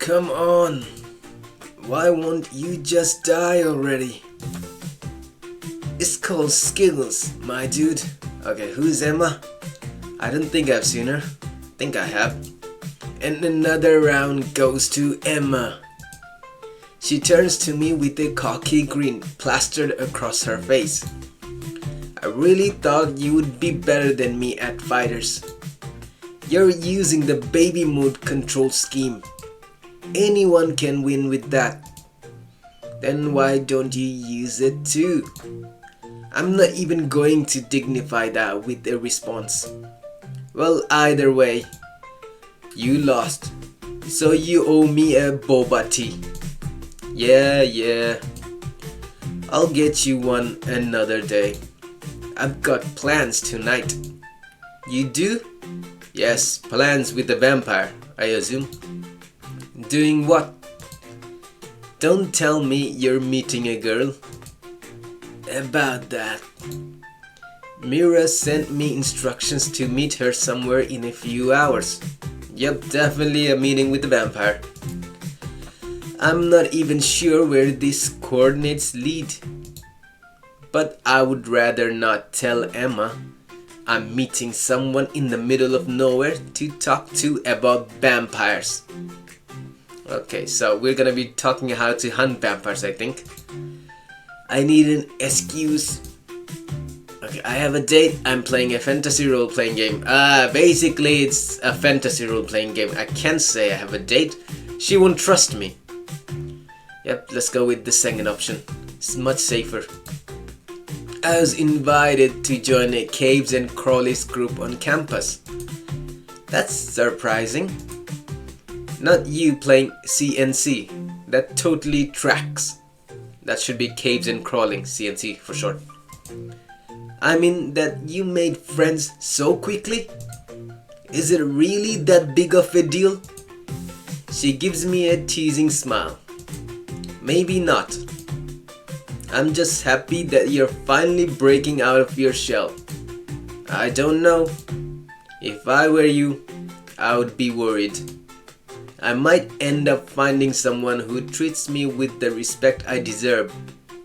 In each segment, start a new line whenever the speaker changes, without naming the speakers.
Come on. Why won't you just die already? It's called skills, my dude. Okay, who's Emma? I don't think I've seen her. Think I have. And another round goes to Emma. She turns to me with a cocky grin plastered across her face. I really thought you would be better than me at fighters. You're using the baby mode control scheme. Anyone can win with that. Then why don't you use it too? I'm not even going to dignify that with a response. Well, either way, you lost. So you owe me a boba tea. Yeah. I'll get you one another day. I've got plans tonight. You do? Yes, plans with the vampire, I assume. Doing what? Don't tell me you're meeting a girl. About that. Mira sent me instructions to meet her somewhere in a few hours. Yep, definitely a meeting with the vampire. I'm not even sure where these coordinates lead. But I would rather not tell Emma I'm meeting someone in the middle of nowhere to talk to about vampires. Okay, so we're gonna be talking how to hunt vampires, I think. I need an excuse. Okay, I have a date. I'm playing a fantasy role-playing game. Basically it's a fantasy role-playing game. I can't say I have a date. She won't trust me. Yep, let's go with the second option. It's much safer. I was invited to join a caves and crawlies group on campus. That's surprising. Not you playing CNC. That totally tracks. That should be caves and crawling, CNC for short. I mean that you made friends so quickly? Is it really that big of a deal? She gives me a teasing smile. Maybe not. I'm just happy that you're finally breaking out of your shell. I don't know. If I were you, I would be worried. I might end up finding someone who treats me with the respect I deserve,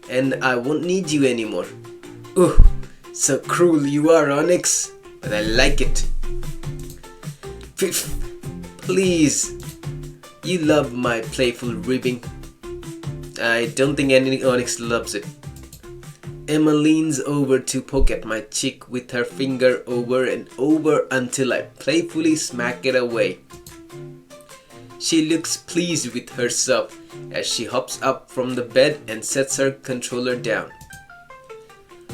and I won't need you anymore. Ooh, so cruel you are, Onyx, but I like it. Please, you love my playful ribbing. I don't think any Onyx loves it. Emma leans over to poke at my cheek with her finger over and over until I playfully smack it away. She looks pleased with herself as she hops up from the bed and sets her controller down.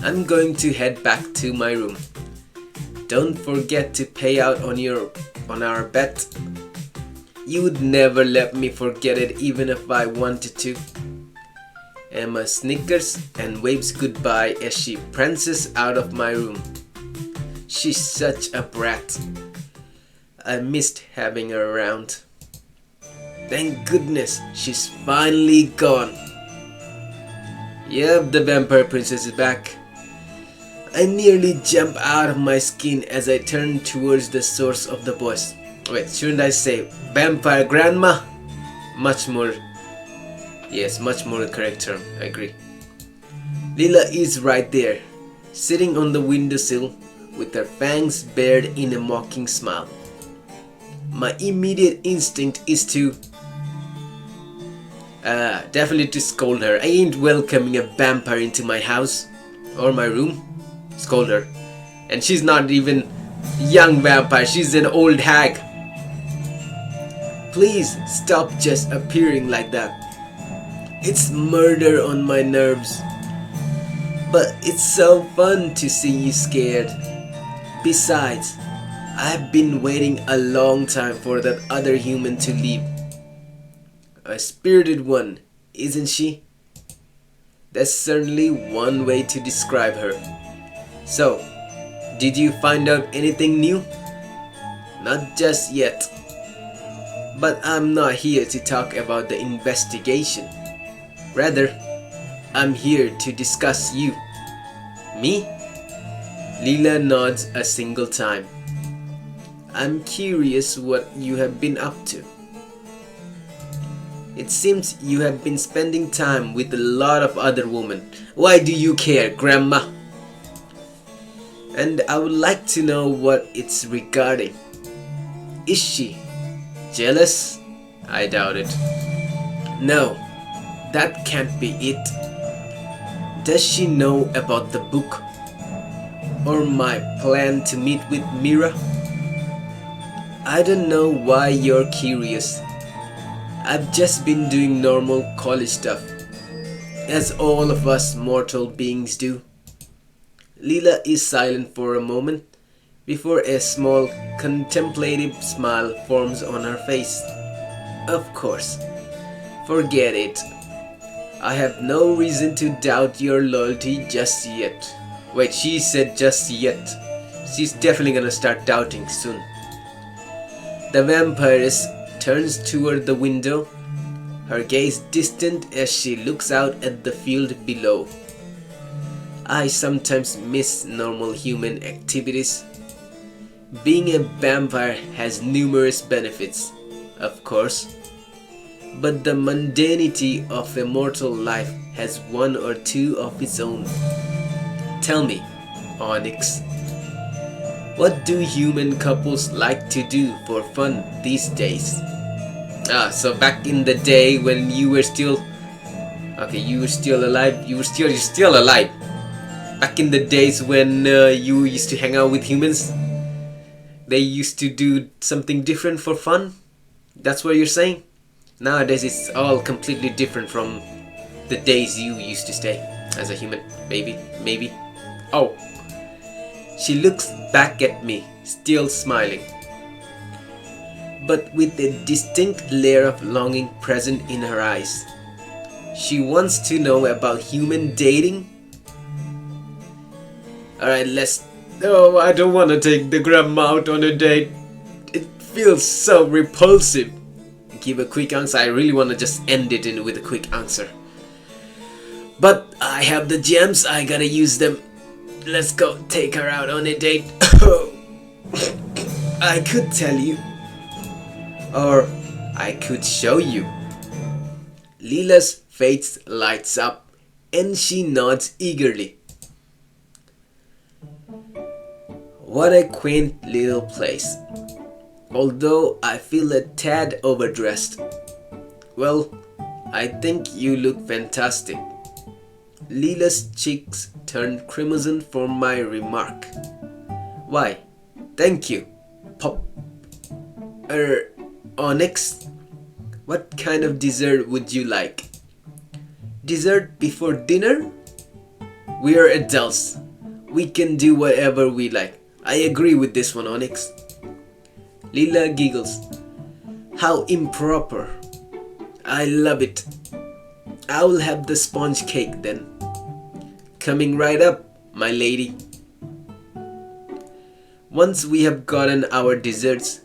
I'm going to head back to my room. Don't forget to pay out on our bet. You would never let me forget it even if I wanted to. Emma snickers and waves goodbye as she prances out of my room. She's such a brat. I missed having her around. Thank goodness she's finally gone. Yep, the vampire princess is back. I nearly jump out of my skin as I turn towards the source of the voice. Wait, shouldn't I say vampire grandma? Much more correct term, I agree. Lila is right there, sitting on the windowsill with her fangs bared in a mocking smile. My immediate instinct is to definitely to scold her. I ain't welcoming a vampire into my house or my room. Scold her. And she's not even young vampire, she's an old hag. Please stop just appearing like that. It's murder on my nerves. But it's so fun to see you scared. Besides, I've been waiting a long time for that other human to leave. A spirited one, isn't she? That's certainly one way to describe her. So, did you find out anything new? Not just yet. But I'm not here to talk about the investigation. Rather, I'm here to discuss you. Me? Lila nods a single time. I'm curious what you have been up to. It seems you have been spending time with a lot of other women. Why do you care, Grandma? And I would like to know what it's regarding. Is she jealous? I doubt it. No, that can't be it. Does she know about the book? Or my plan to meet with Mira? I don't know why you're curious. I've just been doing normal college stuff, as all of us mortal beings do. Lila is silent for a moment before a small contemplative smile forms on her face. Of course. Forget it. I have no reason to doubt your loyalty just yet. Wait, she said just yet. She's definitely gonna start doubting soon. The vampiress turns toward the window, her gaze distant as she looks out at the field below. I sometimes miss normal human activities. Being a vampire has numerous benefits, of course, but the mundanity of a mortal life has one or two of its own. Tell me, Onyx, what do human couples like to do for fun these days? So back in the day when you were still... Okay, you were still alive. You're still alive. Back in the days when you used to hang out with humans, they used to do something different for fun? That's what you're saying? Nowadays it's all completely different from the days you used to stay as a human. Maybe. Oh. She looks back at me, still smiling, but with a distinct layer of longing present in her eyes. She wants to know about human dating? Alright, let's... Oh, I don't want to take the grandma out on a date. It feels so repulsive. Give a quick answer. I really want to just end it with a quick answer. But I have the gems, I gotta use them. Let's go take her out on a date. I could tell you. Or I could show you. Lila's face lights up and she nods eagerly. What a quaint little place. Although I feel a tad overdressed. Well, I think you look fantastic. Lila's cheeks turned crimson for my remark. Why, thank you, Onyx. What kind of dessert would you like? Dessert before dinner? We are adults. We can do whatever we like. I agree with this one, Onyx. Lila giggles. How improper. I love it. I will have the sponge cake then. Coming right up, my lady. Once we have gotten our desserts,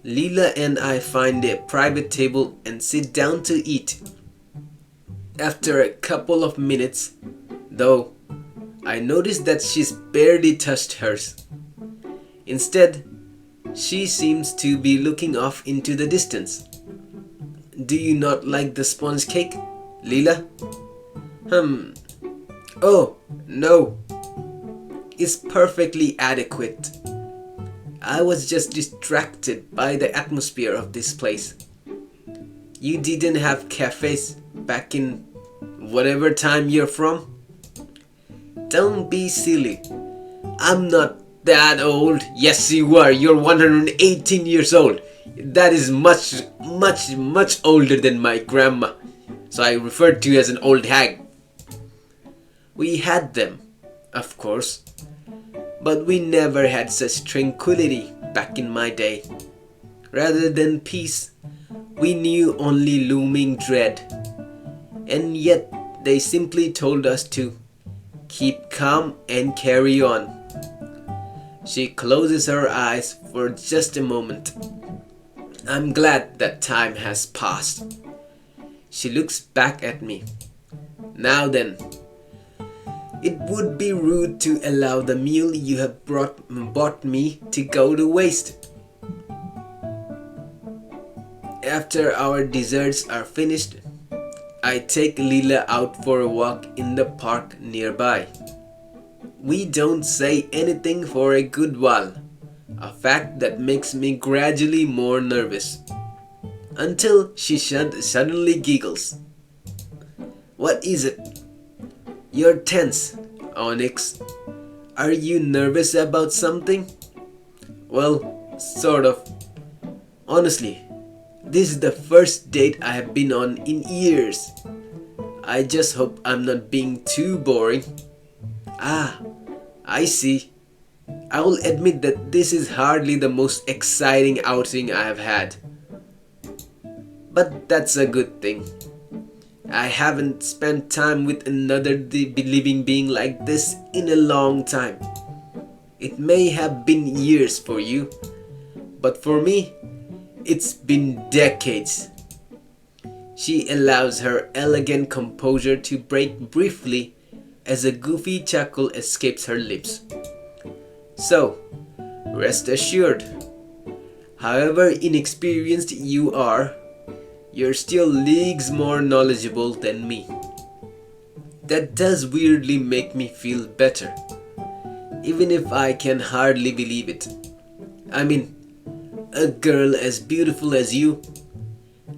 Lila and I find a private table and sit down to eat. After a couple of minutes, though, I notice that she's barely touched hers. Instead, she seems to be looking off into the distance. Do you not like the sponge cake, Lila? Oh, no. It's perfectly adequate. I was just distracted by the atmosphere of this place. You didn't have cafes back in whatever time you're from? Don't be silly. I'm not that old. Yes, you are. You're 118 years old. That is much older than my grandma. So I referred to you as an old hag. We had them, of course. But we never had such tranquility back in my day. Rather than peace, we knew only looming dread. And yet they simply told us to keep calm and carry on. She closes her eyes for just a moment. I'm glad that time has passed. She looks back at me. Now then, it would be rude to allow the meal you have bought me to go to waste. After our desserts are finished, I take Lila out for a walk in the park nearby. We don't say anything for a good while, a fact that makes me gradually more nervous. Until she suddenly giggles. What is it? You're tense, Onyx. Are you nervous about something? Well, sort of. Honestly, this is the first date I have been on in years. I just hope I'm not being too boring. Ah, I see. I will admit that this is hardly the most exciting outing I have had. But that's a good thing. I haven't spent time with another living being like this in a long time. It may have been years for you, but for me, it's been decades. She allows her elegant composure to break briefly as a goofy chuckle escapes her lips. So, rest assured, however inexperienced you are, you're still leagues more knowledgeable than me. That does weirdly make me feel better, even if I can hardly believe it. I mean, a girl as beautiful as you,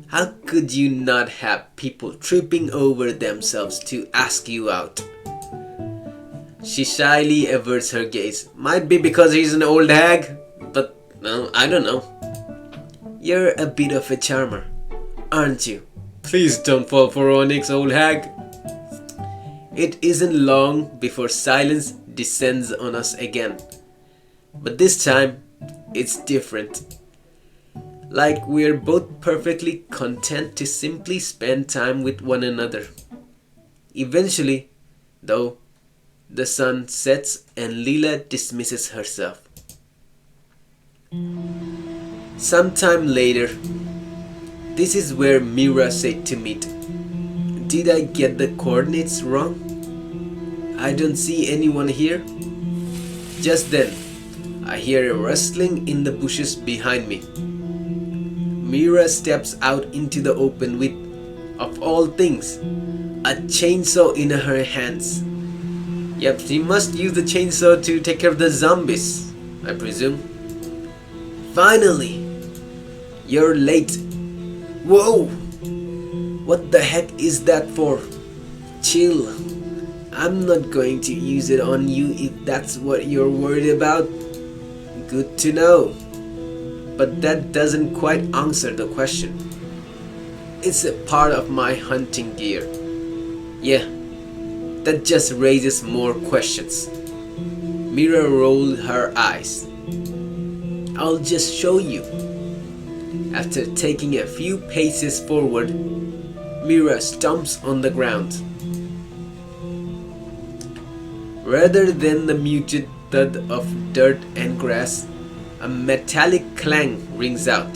how could you not have people tripping over themselves to ask you out? She shyly averts her gaze. Might be because he's an old hag, but no, I don't know. You're a bit of a charmer, aren't you? Please don't fall for Onyx, old hag. It isn't long before silence descends on us again. But this time, it's different. Like we're both perfectly content to simply spend time with one another. Eventually, though, the sun sets and Lila dismisses herself. Sometime later, this is where Mira said to meet. Did I get the coordinates wrong? I don't see anyone here. Just then, I hear a rustling in the bushes behind me. Mira steps out into the open with, of all things, a chainsaw in her hands. Yep, she must use the chainsaw to take care of the zombies, I presume. Finally! You're late. Whoa! What the heck is that for? Chill. I'm not going to use it on you if that's what you're worried about. Good to know. But that doesn't quite answer the question. It's a part of my hunting gear. Yeah, that just raises more questions. Mira rolled her eyes. I'll just show you. After taking a few paces forward, Mira stomps on the ground. Rather than the muted thud of dirt and grass, a metallic clang rings out,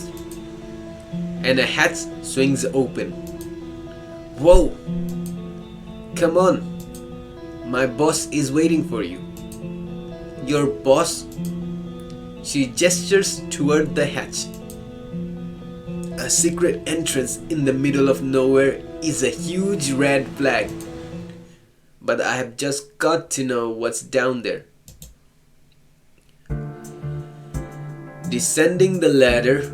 and a hatch swings open. Whoa! Come on, my boss is waiting for you. Your boss? She gestures toward the hatch. A secret entrance in the middle of nowhere is a huge red flag. But I have just got to know what's down there. Descending the ladder,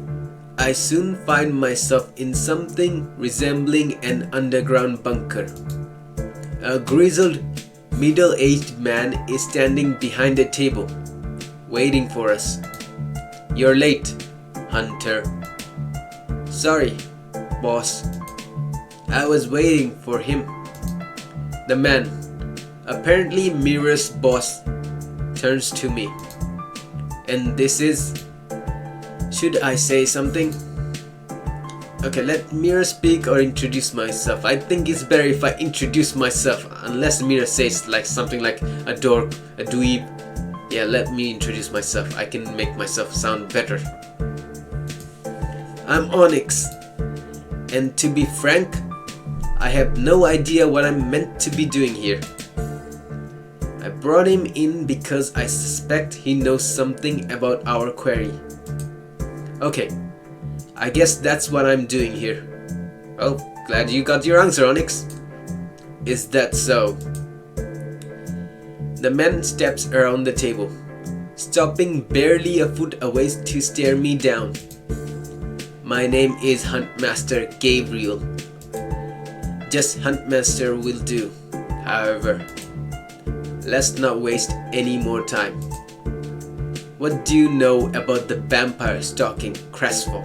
I soon find myself in something resembling an underground bunker. A grizzled, middle-aged man is standing behind a table, waiting for us. You're late, Hunter. Sorry, boss. I was waiting for him. The man, apparently Mira's boss, turns to me. And this is... Should I say something? Okay, let Mira speak or introduce myself. I think it's better if I introduce myself, unless Mira says like something like a dork, a dweeb. Yeah, let me introduce myself. I can make myself sound better. I'm Onyx, and to be frank, I have no idea what I'm meant to be doing here. I brought him in because I suspect he knows something about our query. Okay, I guess that's what I'm doing here. Well, glad you got your answer, Onyx. Is that so? The man steps around the table, stopping barely a foot away to stare me down. My name is Huntmaster Gabriel. Just Huntmaster will do. However, let's not waste any more time. What do you know about the vampire stalking Crestfall?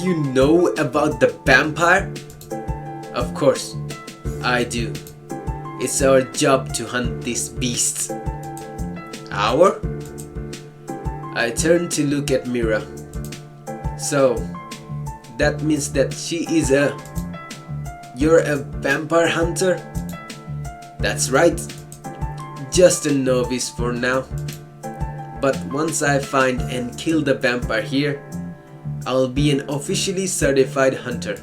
You know about the vampire? Of course, I do. It's our job to hunt these beasts. Our? I turn to look at Mira. So, that means that she is you're a vampire hunter? That's right. Just a novice for now. But once I find and kill the vampire here, I'll be an officially certified hunter.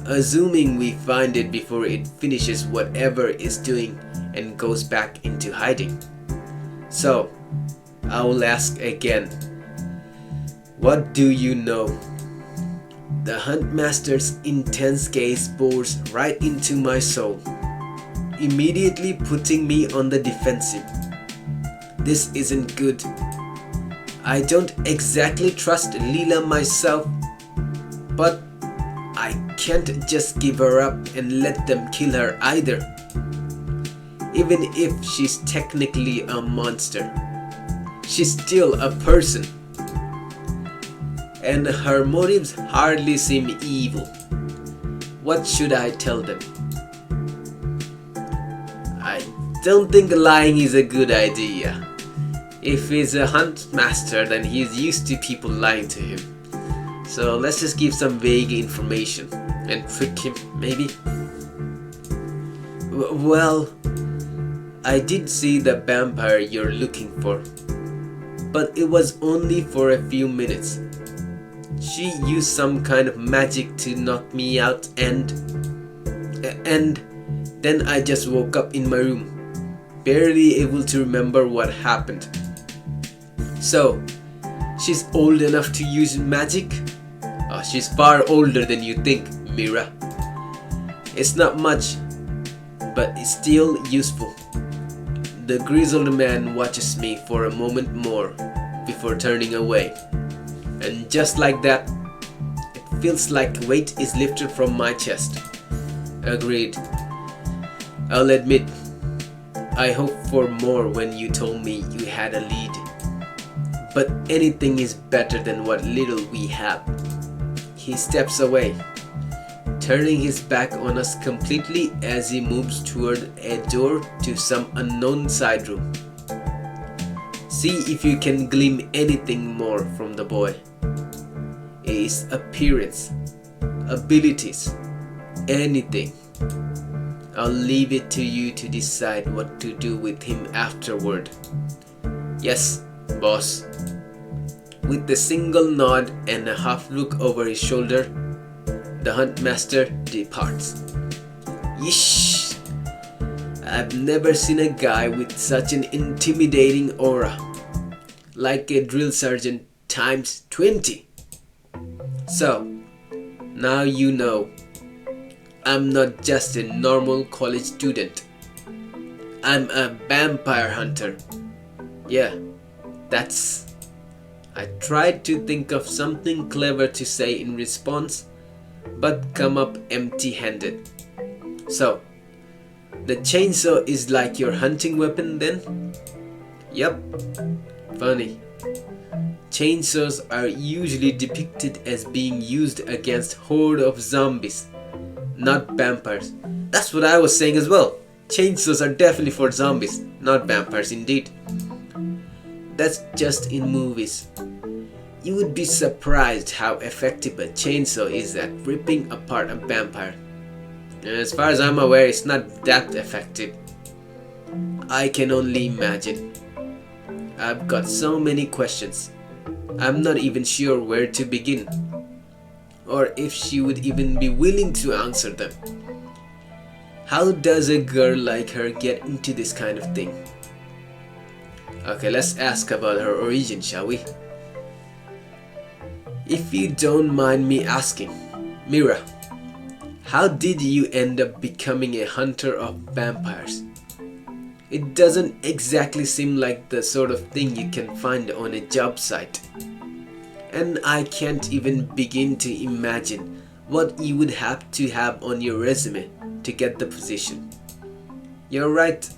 Assuming we find it before it finishes whatever it's doing and goes back into hiding. So, I will ask again. What do you know? The Huntmaster's intense gaze bores right into my soul, immediately putting me on the defensive. This isn't good. I don't exactly trust Lila myself, but I can't just give her up and let them kill her either. Even if she's technically a monster, she's still a person. And her motives hardly seem evil. What should I tell them? I don't think lying is a good idea. If he's a hunt master, then he's used to people lying to him. So let's just give some vague information and trick him, maybe. Well, I did see the vampire you're looking for, but it was only for a few minutes. She used some kind of magic to knock me out and then I just woke up in my room, barely able to remember what happened. So, she's old enough to use magic? Oh, she's far older than you think, Mira. It's not much, but it's still useful. The grizzled man watches me for a moment more before turning away. And just like that, it feels like weight is lifted from my chest. Agreed. I'll admit, I hoped for more when you told me you had a lead. But anything is better than what little we have. He steps away, turning his back on us completely as he moves toward a door to some unknown side room. See if you can glean anything more from the boy. His appearance, abilities, anything. I'll leave it to you to decide what to do with him afterward. Yes, boss. With a single nod and a half look over his shoulder, the Huntmaster departs. Yeesh! I've never seen a guy with such an intimidating aura. Like a drill sergeant times 20. So, now you know. I'm not just a normal college student. I'm a vampire hunter. Yeah, that's... I tried to think of something clever to say in response, but come up empty-handed. So, the chainsaw is like your hunting weapon then? Yep. Funny. Chainsaws are usually depicted as being used against horde of zombies, not vampires. That's what I was saying as well. Chainsaws are definitely for zombies, not vampires indeed. That's just in movies. You would be surprised how effective a chainsaw is at ripping apart a vampire. As far as I'm aware, it's not that effective. I can only imagine. I've got so many questions. I'm not even sure where to begin, or if she would even be willing to answer them. How does a girl like her get into this kind of thing? Okay, let's ask about her origin, shall we? If you don't mind me asking, Mira, how did you end up becoming a hunter of vampires? It doesn't exactly seem like the sort of thing you can find on a job site. And I can't even begin to imagine what you would have to have on your resume to get the position. You're right.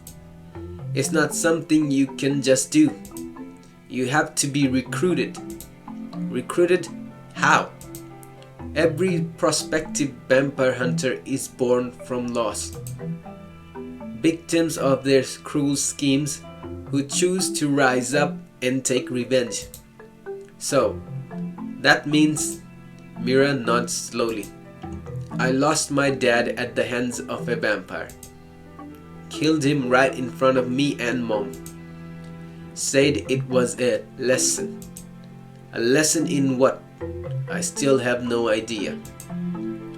It's not something you can just do. You have to be recruited. Recruited? How? Every prospective vampire hunter is born from loss. Victims of their cruel schemes who choose to rise up and take revenge. So, that means, Mira nods slowly, I lost my dad at the hands of a vampire. Killed him right in front of me and Mom. Said it was a lesson. A lesson in what? I still have no idea.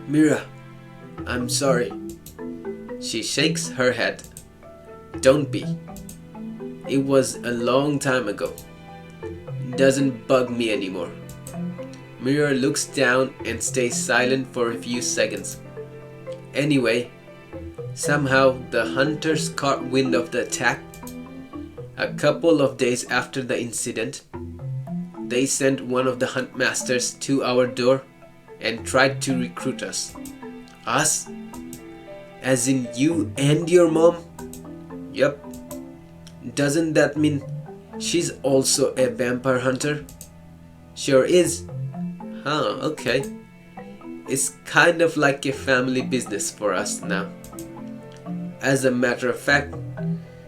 Mira, I'm sorry. She shakes her head. Don't be. It was a long time ago. It doesn't bug me anymore. Mira looks down and stays silent for a few seconds. Anyway, somehow the hunters caught wind of the attack. A couple of days after the incident, they sent one of the huntmasters to our door and tried to recruit us. Us? As in you and your mom? Yup. Doesn't that mean she's also a vampire hunter? Sure is. Huh, okay. It's kind of like a family business for us now. As a matter of fact,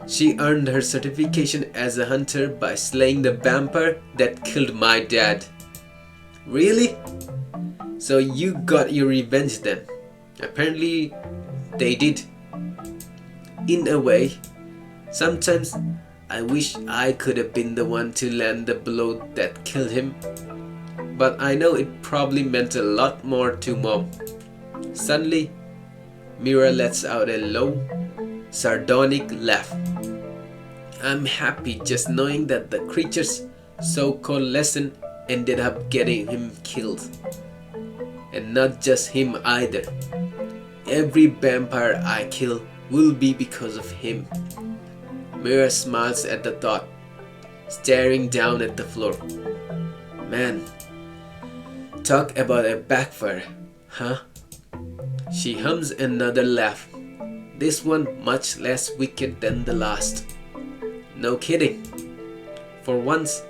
she earned her certification as a hunter by slaying the vampire that killed my dad. Really? So you got your revenge then? Apparently, they did. In a way, sometimes I wish I could have been the one to land the blow that killed him. But I know it probably meant a lot more to Mom. Suddenly, Mira lets out a low, sardonic laugh. I'm happy just knowing that the creature's so-called lesson ended up getting him killed. And not just him either. Every vampire I kill will be because of him. Mira smiles at the thought, staring down at the floor. Man, talk about a backfire, huh? She hums another laugh, this one much less wicked than the last. No kidding. For once,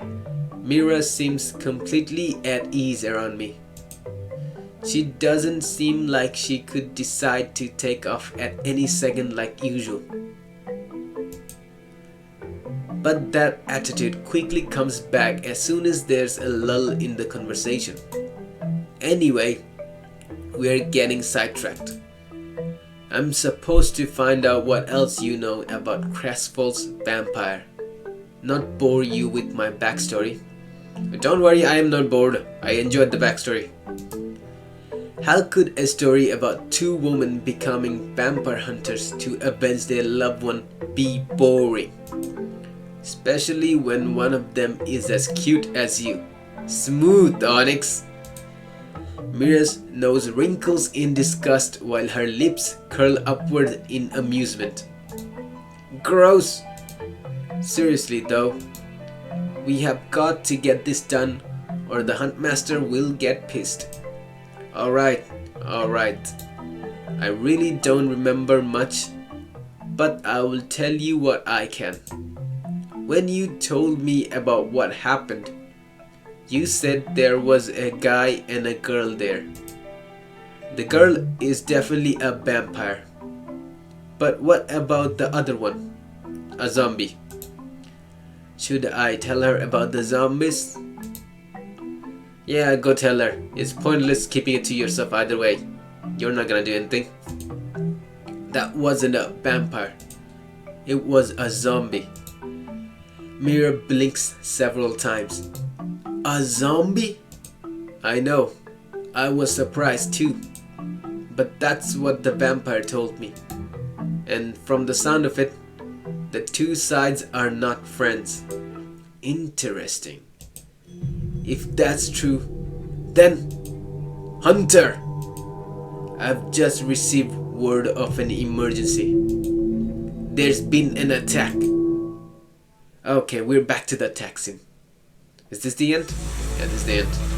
Mira seems completely at ease around me. She doesn't seem like she could decide to take off at any second like usual. But that attitude quickly comes back as soon as there's a lull in the conversation. Anyway, we're getting sidetracked. I'm supposed to find out what else you know about Crestfall's vampire. Not bore you with my backstory. Don't worry, I am not bored. I enjoyed the backstory. How could a story about two women becoming vampire hunters to avenge their loved one be boring? Especially when one of them is as cute as you. Smooth, Onyx. Mira's nose wrinkles in disgust while her lips curl upward in amusement. Gross! Seriously though, we have got to get this done or the huntmaster will get pissed. Alright. I really don't remember much, but I will tell you what I can. When you told me about what happened, you said there was a guy and a girl there. The girl is definitely a vampire. But what about the other one? A zombie. Should I tell her about the zombies? Yeah, go tell her. It's pointless keeping it to yourself either way. You're not gonna do anything. That wasn't a vampire. It was a zombie. Mira blinks several times. A zombie? I know. I was surprised too. But that's what the vampire told me. And from the sound of it, the two sides are not friends. Interesting. If that's true, Then, Hunter, I've just received word of an emergency. There's been an attack. Okay, we're back to the attack scene. Is this the end? Yeah, this is the end.